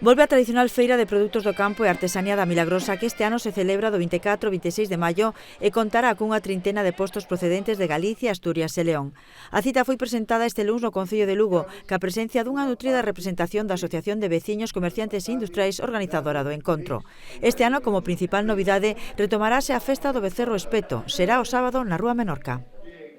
Volve a tradicional feira de produtos do campo e artesanía da Milagrosa que este ano se celebra do 24 ao 26 de maio e contará cunha trintena de postos procedentes de Galicia, Asturias e León. A cita foi presentada este luns no Concello de Lugo, ca presencia dunha nutrida representación da Asociación de Veciños, Comerciantes e Industriais organizadora do encontro. Este ano, como principal novidade, retomarase a festa do Becerro Espeto. Será o sábado na Rúa Menorca.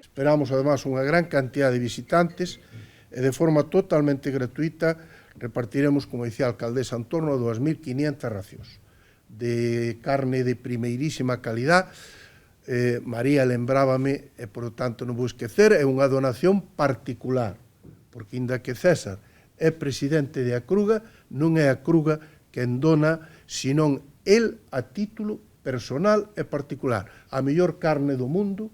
Esperamos, además, unha gran cantidad de visitantes e de forma totalmente gratuita repartiremos, como dicía a alcaldesa, en torno a 2.500 racións de carne de primeirísima calidad. María lembrábame, e por tanto non vou esquecer, é unha donación particular, porque inda que César é presidente de Acruga, non é Acruga quen dona, senón el a título personal e particular. A mellor carne do mundo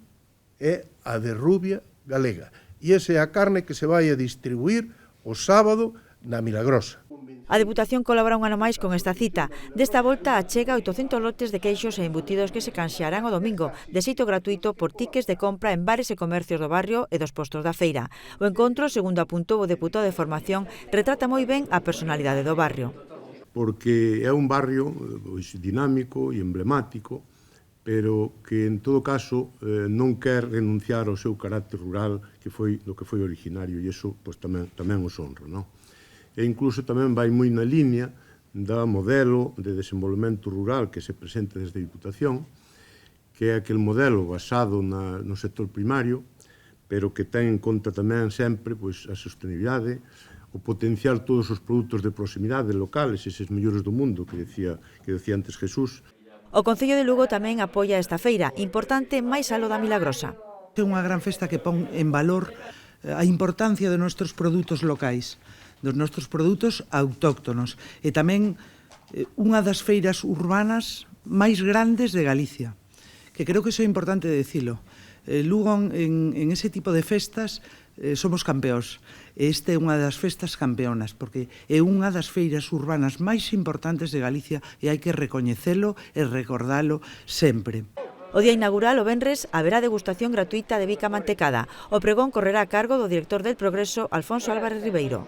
é a de Rubia Galega, e esa é a carne que se vai a distribuir o sábado na Milagrosa. A Deputación colabora un ano máis con esta cita. Desta volta achega 800 lotes de queixos e embutidos que se canxearán o domingo, de xeito gratuito por tickets de compra en bares e comercios do barrio e dos postos da feira. O encontro, segundo apuntou o deputado de Formación, retrata moi ben a personalidade do barrio. Porque é un barrio dinámico e emblemático, pero que en todo caso non quer renunciar ao seu carácter rural que foi do que foi originario, e iso pois, tamén os honra, non? E incluso tamén vai moi na línea do modelo de desenvolvemento rural que se presenta desde a Diputación, que é aquel modelo basado no sector primario, pero que ten en conta tamén sempre pois, a sostenibilidade, o potenciar todos os produtos de proximidade locales, eses mellores do mundo que decía antes Jesús. O Concello de Lugo tamén apoia esta feira, importante máis aló da Milagrosa. É unha gran festa que pon en valor a importancia de nosos produtos locais, dos nosos produtos autóctonos, e tamén unha das feiras urbanas máis grandes de Galicia, que creo que iso é importante dicilo. Lugo, en ese tipo de festas, somos campeóns. Este é unha das festas campeonas, porque é unha das feiras urbanas máis importantes de Galicia e hai que recoñecelo e recordalo sempre. O día inaugural, o venres, haberá degustación gratuita de bica mantecada. O pregón correrá a cargo do director del Progreso, Alfonso Álvarez Ribeiro.